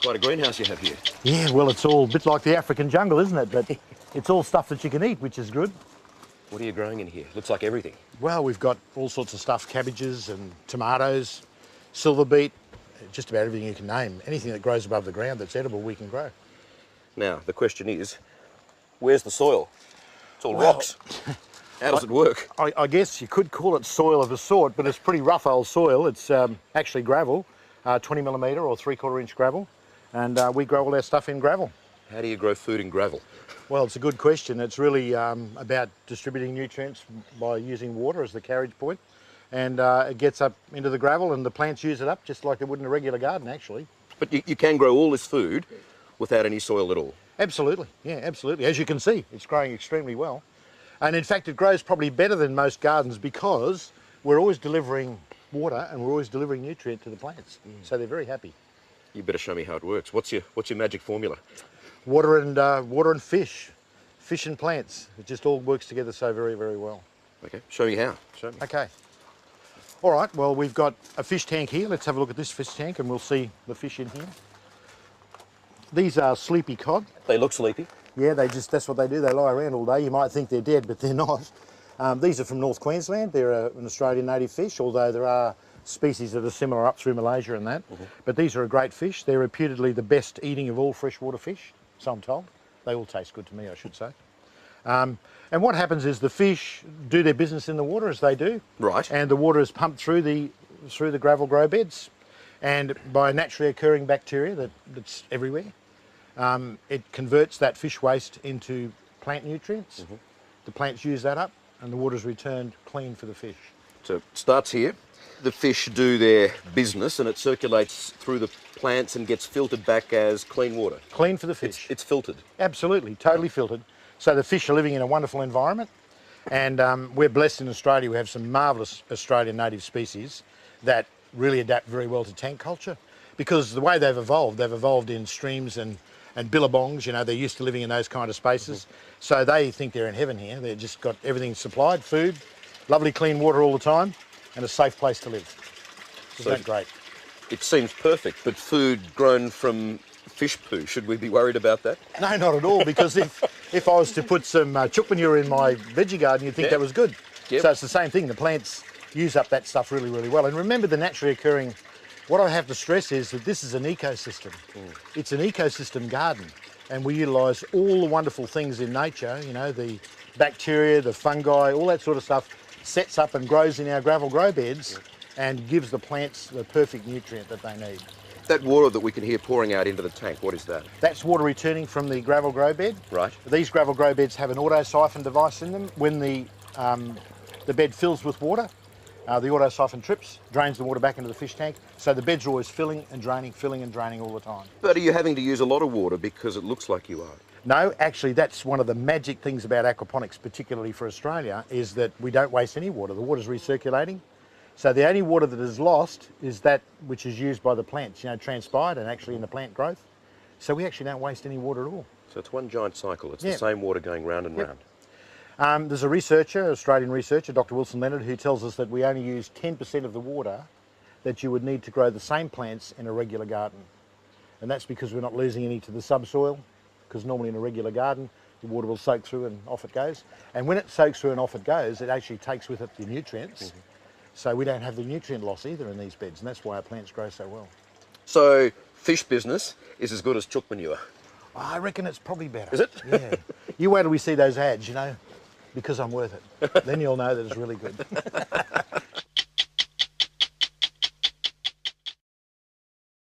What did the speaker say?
Quite a greenhouse you have here. Yeah, well, it's all a bit like the African jungle, isn't it? But it's all stuff that you can eat, which is good. What are you growing in here? Looks like everything. Well, we've got all sorts of stuff, cabbages and tomatoes, silver beet, just about everything you can name. Anything that grows above the ground that's edible, we can grow. Now, the question is, where's the soil? It's all rocks. How does it work? I guess you could call it soil of a sort, but it's pretty rough old soil. It's actually gravel, 20 millimetre or 3/4 inch gravel, and we grow all our stuff in gravel. How do you grow food in gravel? Well, it's a good question. It's really about distributing nutrients by using water as the carriage point, and it gets up into the gravel and the plants use it up just like they would in a regular garden, actually. But you can grow all this food without any soil at all? Absolutely, yeah, absolutely. As you can see, it's growing extremely well. And in fact, it grows probably better than most gardens because we're always delivering water and we're always delivering nutrient to the plants. So they're very happy. You better show me how it works. What's your magic formula? Water and fish and plants. It just all works together so very, very well. Okay, show me how. Show me. Okay. All right, well, we've got a fish tank here. Let's have a look at this fish tank and we'll see the fish in here. These are sleepy cod. They look sleepy. Yeah, that's what they do. They lie around all day. You might think they're dead, but they're not. These are from North Queensland. They're an Australian native fish, although there are species that are similar up through Malaysia and that. But these are a great fish. They're reputedly the best eating of all freshwater fish, so I'm told. They all taste good to me, I should say. And what happens is the fish do their business in the water, as they do. Right. And the water is pumped through the gravel grow beds. And by a naturally occurring bacteria that's everywhere, it converts that fish waste into plant nutrients. The plants use that up and the water's returned clean for the fish. So it starts here. The fish do their business and it circulates through the plants and gets filtered back as clean water. Clean for the fish. It's filtered. Absolutely, totally filtered. So the fish are living in a wonderful environment, and we're blessed in Australia. We have some marvellous Australian native species that really adapt very well to tank culture, because the way they've evolved in streams and billabongs. You know, they're used to living in those kind of spaces. So they think they're in heaven here. They've just got everything supplied, food, lovely clean water all the time, and a safe place to live. Isn't that great? It seems perfect, but food grown from fish poo, should we be worried about that? No, not at all, because if I was to put some chook manure in my veggie garden, you'd think that was good. Yep. So it's the same thing. The plants use up that stuff really, really well. And remember, the naturally occurring, what I have to stress is that this is an ecosystem. It's an ecosystem garden, and we utilise all the wonderful things in nature, you know, the bacteria, the fungi, all that sort of stuff sets up and grows in our gravel grow beds and gives the plants the perfect nutrient that they need. That water that we can hear pouring out into the tank, what is that? That's water returning from the gravel grow bed. Right. These gravel grow beds have an auto-siphon device in them. When the bed fills with water, the auto-siphon trips, drains the water back into the fish tank, so the beds are always filling and draining all the time. But are you having to use a lot of water because it looks like you are? No, actually that's one of the magic things about aquaponics, particularly for Australia, is that we don't waste any water. The water's recirculating. So the only water that is lost is that which is used by the plants, you know, transpired and actually in the plant growth. So we actually don't waste any water at all. So it's one giant cycle. It's the same water going round and round. There's a researcher, Australian researcher, Dr. Wilson Leonard, who tells us that we only use 10% of the water that you would need to grow the same plants in a regular garden. And that's because we're not losing any to the subsoil, because normally in a regular garden, the water will soak through and off it goes. And when it soaks through and off it goes, it actually takes with it the nutrients. So we don't have the nutrient loss either in these beds, and that's why our plants grow so well. So fish business is as good as chook manure? I reckon it's probably better. Is it? Yeah. You wait till we see those ads, you know, because I'm worth it. Then you'll know that it's really good.